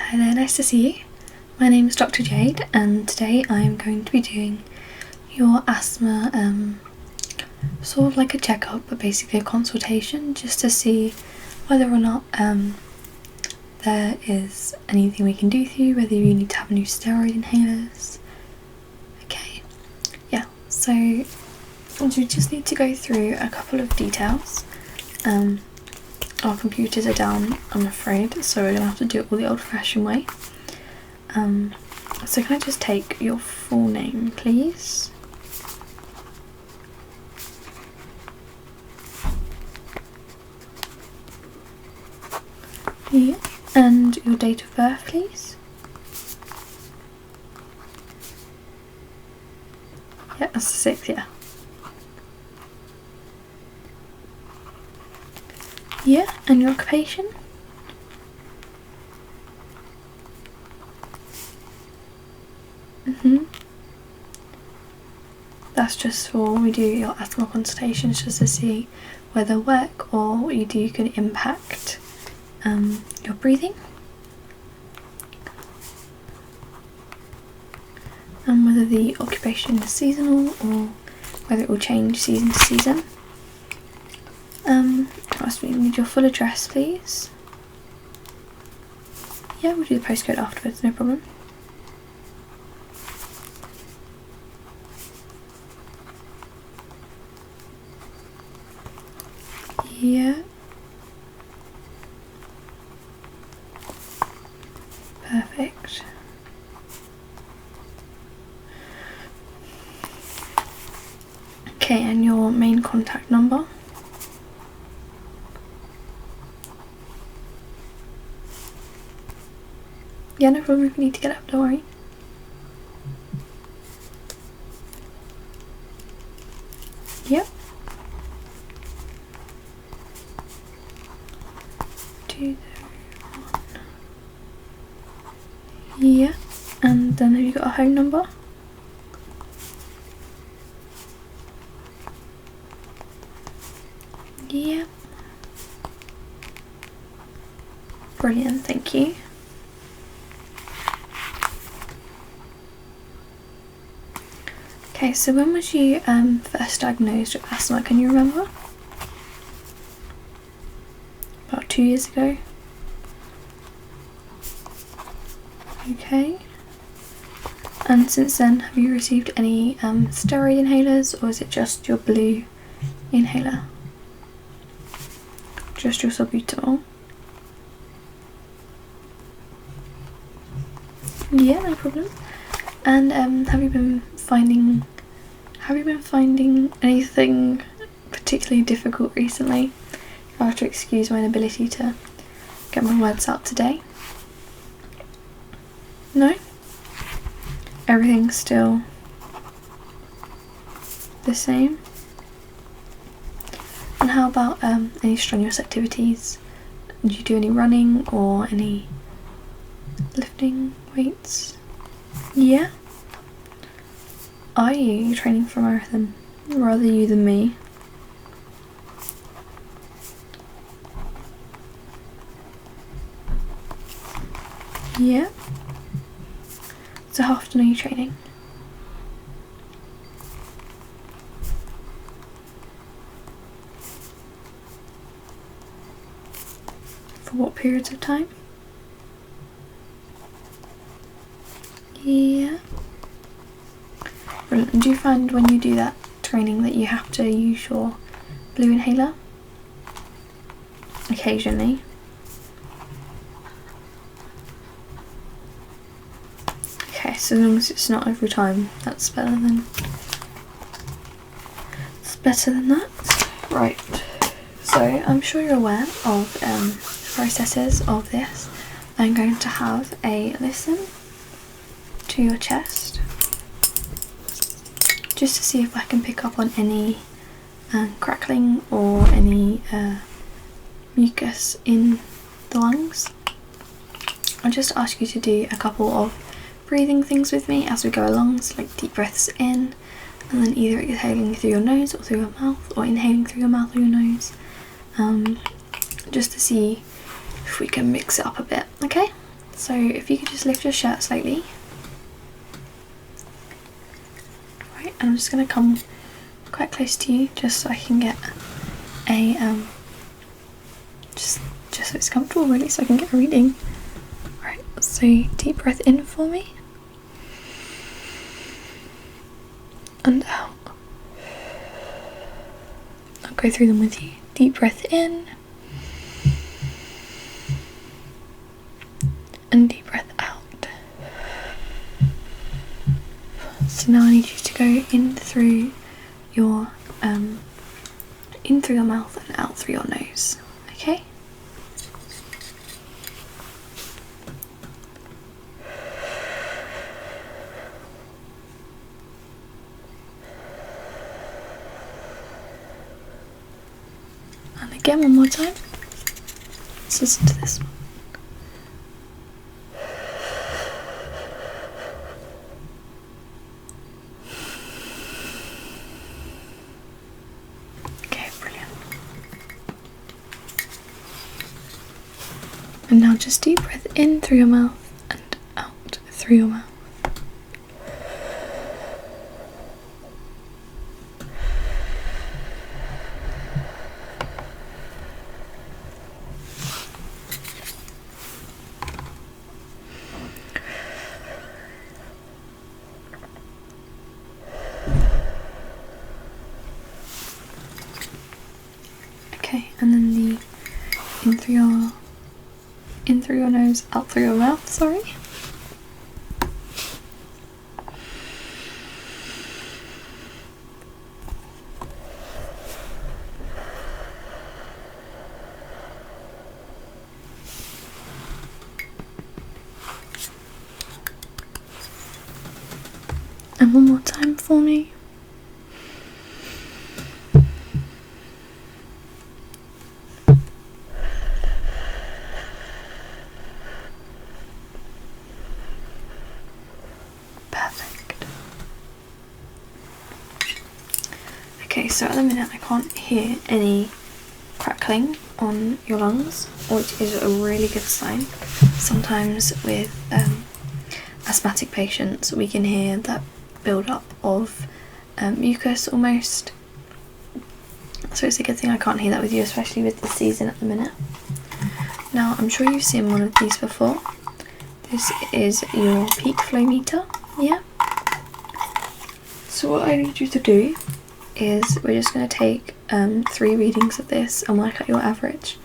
Hi there, nice to see you. My name is Dr. Jade and today I am going to be doing your asthma, sort of like a checkup, but basically a consultation just to see whether or not there is anything we can do for you, whether you need to have new steroid inhalers. Okay, yeah, so we just need to go through a couple of details. Our computers are down, I'm afraid, so we're going to have to do it all the old-fashioned way. So can I just take your full name, please? Yeah, and your date of birth, please? Yeah, that's the 6th, yeah. Yeah, and your occupation? That's just for when we do your asthma consultations, just to see whether work or what you do can impact your breathing. And whether the occupation is seasonal or whether it will change season to season. We need your full address, please. Yeah, we'll do the postcode afterwards, no problem. Yeah. Perfect. Okay, and your main contact number? Yeah, no problem if you need to get up, don't worry. Yep. 2, 3, 1. Yeah, and then have you got a home number? Yeah. Brilliant, thank you. Okay, so when was you first diagnosed with asthma, can you remember? About 2 years ago? Okay. And since then, have you received any steroid inhalers, or is it just your blue inhaler? Just your salbutamol? Yeah, no problem. And have you been finding anything particularly difficult recently? I'll have to excuse my inability to get my words out today. No? Everything's still the same? And how about any strenuous activities? Do you do any running or any lifting weights? Yeah? Are you training for a marathon? Rather you than me. Yeah? So how often are you training? For what periods of time? Yeah. Brilliant. Do you find when you do that training that you have to use your blue inhaler? Occasionally. Okay, so as long as it's not every time, that's better than that. Right. So I'm sure you're aware of the processes of this. I'm going to have a listen to your chest, just to see if I can pick up on any crackling or any mucus in the lungs. I'll just ask you to do a couple of breathing things with me as we go along, so like deep breaths in and then either exhaling through your nose or through your mouth, or inhaling through your mouth or your nose, just to see if we can mix it up a bit. Okay, So if you could just lift your shirt slightly. Right, and I'm just going to come quite close to you just so I can get a just so it's comfortable really, so I can get a reading. Right, so deep breath in for me and out. I'll go through them with you. Deep breath in and deep breath out. So now I need you to go in through your mouth and out through your nose. Okay? And again, one more time. Let's listen to this one. Okay, brilliant. And now just deep breath in through your mouth and out through your mouth. Okay, and then the in through your nose, out through your mouth, sorry. And one more time for me. Perfect. Okay, so at the minute I can't hear any crackling on your lungs, which is a really good sign. Sometimes with asthmatic patients we can hear that build-up of mucus almost, so it's a good thing I can't hear that with you, especially with the season at the minute. Now I'm sure you've seen one of these before. This is your peak flow meter, yeah? So what I need you to do is we're just going to take 3 readings of this and work out your average,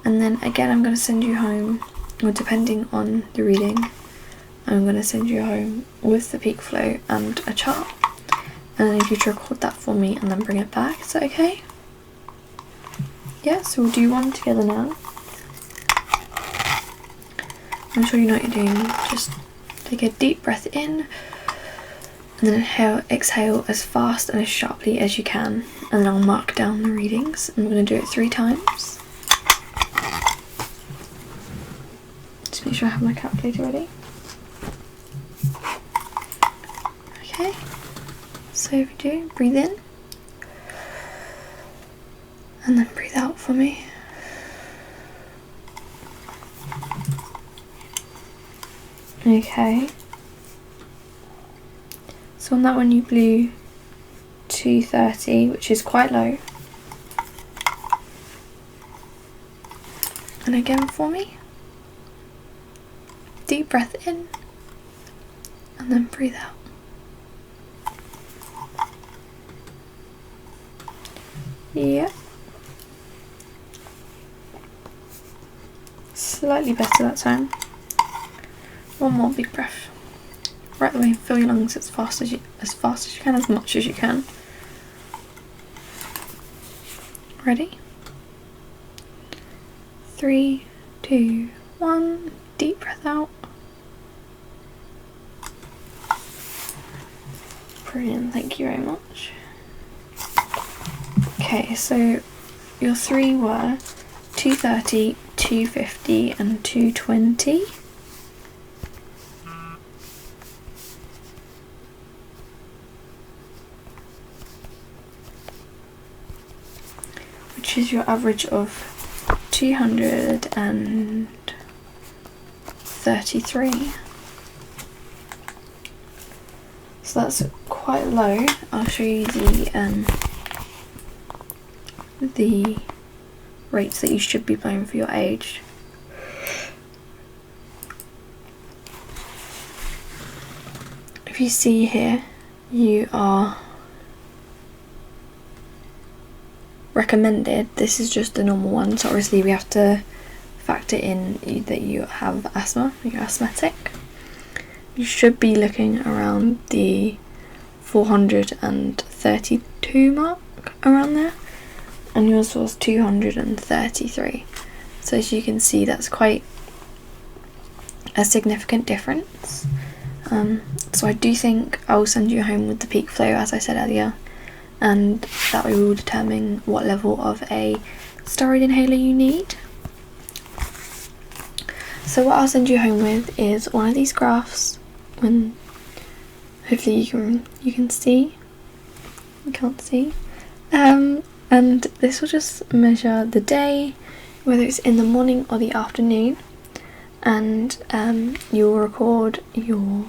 and then again I'm going to send you home, or depending on the reading, I'm going to send you home with the peak flow and a chart, and I need you to record that for me and then bring it back. Is that okay? Yeah, so we'll do one together now. I'm sure you know what you're doing. Just take a deep breath in and then exhale as fast and as sharply as you can, and then I'll mark down the readings, and we're going to do it 3 times. Just make sure I have my calculator ready. Okay, so if you do, breathe in and then breathe out for me. Okay, so on that one you blew 230, which is quite low. And again for me, deep breath in and then breathe out. Yeah, slightly better that time. One more big breath. Right away, fill your lungs as fast as you can, as much as you can. Ready? 3, 2, 1. Deep breath out. Brilliant, thank you very much. Okay, so your 3 were 230, 250 and 220. Which is your average of 230 33. So that's quite low. I'll show you the rates that you should be blowing for your age. If you see here, you are recommended, this is just the normal one, so obviously we have to factor in that you have asthma, you're asthmatic. You should be looking around the 432 mark, around there, and yours was 233. So as you can see, that's quite a significant difference. So I do think I'll send you home with the peak flow, as I said earlier, and that way we will determine what level of a steroid inhaler you need. So what I'll send you home with is one of these graphs, and hopefully you can see. You can't see. And this will just measure the day, whether it's in the morning or the afternoon, and you'll record your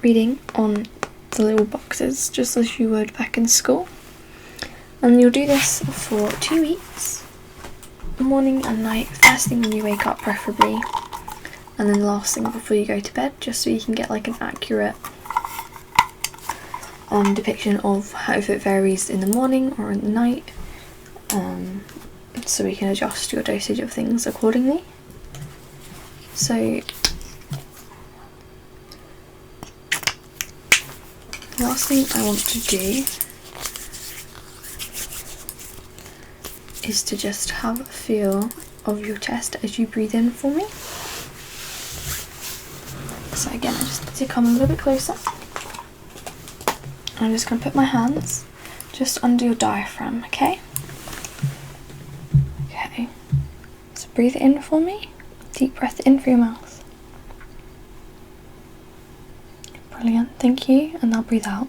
reading on the little boxes just as you would back in school. And you'll do this for 2 weeks, morning and night, first thing when you wake up preferably, and then last thing before you go to bed, just so you can get like an accurate depiction of how, if it varies in the morning or in the night, so we can adjust your dosage of things accordingly. So the last thing I want to do is to just have a feel of your chest as you breathe in for me. So again, I just need to come a little bit closer. I'm just going to put my hands just under your diaphragm, okay? Okay, so breathe in for me. Deep breath in through your mouth. Brilliant, thank you, and now breathe out.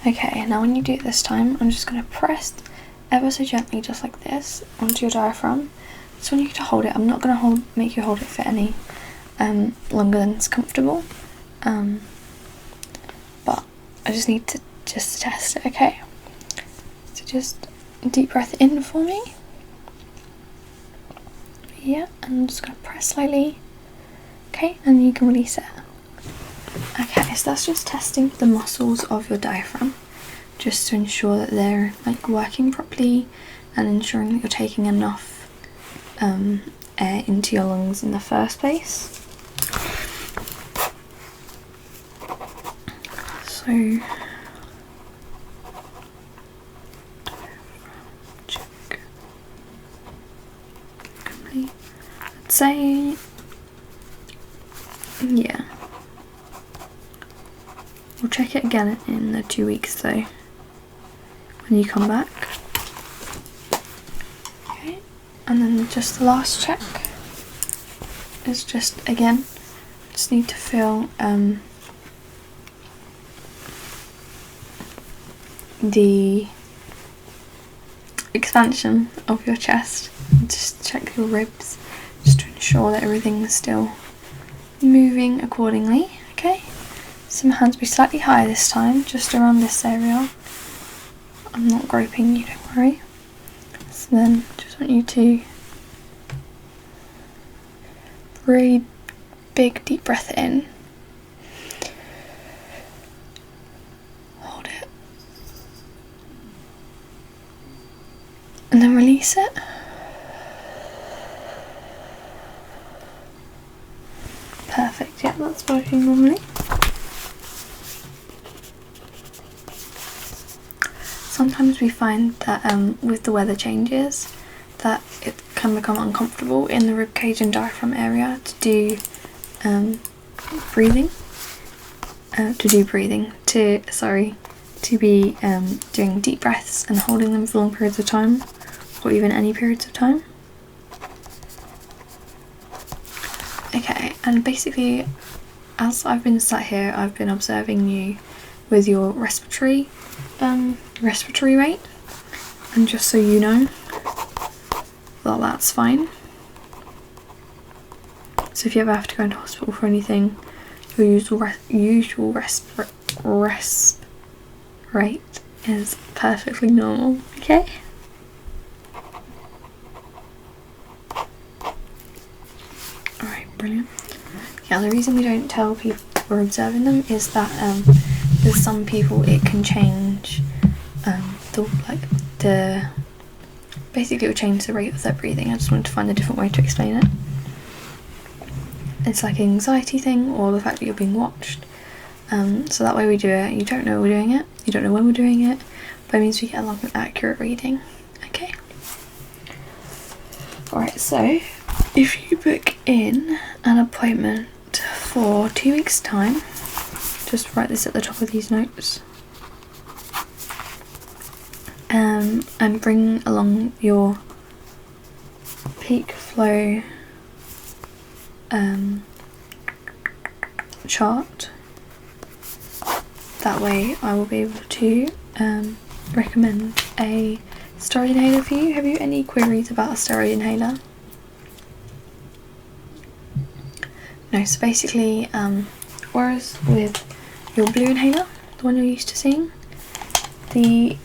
Okay, now when you do it this time, I'm just going to press ever so gently, just like this, onto your diaphragm. Just want you to hold it. I'm not going to make you hold it for any longer than it's comfortable, but I just need to just test it, okay? So just deep breath in for me. Yeah, and I'm just going to press slightly, okay, and you can release it. Okay, so that's just testing the muscles of your diaphragm, just to ensure that they're like working properly and ensuring that you're taking enough air into your lungs in the first place. So check. I'd say, yeah. We'll check it again in the 2 weeks though, when you come back. Okay, and then just the last check is just, again, just need to feel the expansion of your chest. Just check your ribs, just to ensure that everything is still moving accordingly, okay? So my hands will be slightly higher this time, just around this area. I'm not groping you, don't worry. So then, just want you to breathe, big deep breath in. Hold it. And then release it. Perfect, yeah, that's working normally. Sometimes we find that with the weather changes that it can become uncomfortable in the ribcage and diaphragm area to do breathing. To be doing deep breaths and holding them for long periods of time, or even any periods of time. Okay, and basically, as I've been sat here, I've been observing you with your respiratory rate, and just so you know, well, that's fine. So if you ever have to go into hospital for anything, your usual resp rate is perfectly normal, okay? Alright, brilliant. Yeah, the reason we don't tell people we're observing them is that with some people it can change basically it will change the rate of their breathing. I just wanted to find a different way to explain it. It's like an anxiety thing, or the fact that you're being watched. So that way we do it, you don't know we're doing it, you don't know when we're doing it, but it means we get an accurate reading, okay? Alright, so if you book in an appointment for 2 weeks time, just write this at the top of these notes, and bring along your peak flow chart. That way I will be able to recommend a steroid inhaler for you. Have you any queries about a steroid inhaler? No, so basically, whereas with your blue inhaler, the one you're used to seeing, the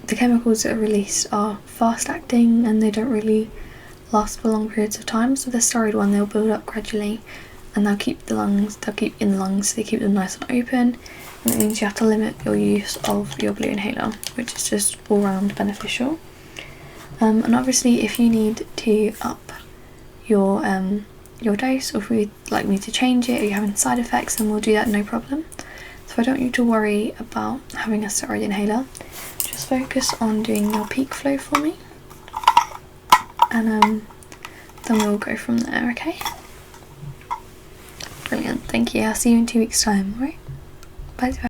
chemicals that are released are fast acting and they don't really last for long periods of time. So the steroid one, they'll build up gradually and they'll keep in the lungs, so they keep them nice and open, and it means you have to limit your use of your blue inhaler, which is just all round beneficial. And obviously if you need to up your dose, or if you'd like me to change it, or you're having side effects, then we'll do that, no problem. So I don't want you to worry about having a steroid inhaler, just focus on doing your peak flow for me, and then we'll go from there, okay? Brilliant, thank you. I'll see you in 2 weeks time, alright? Bye.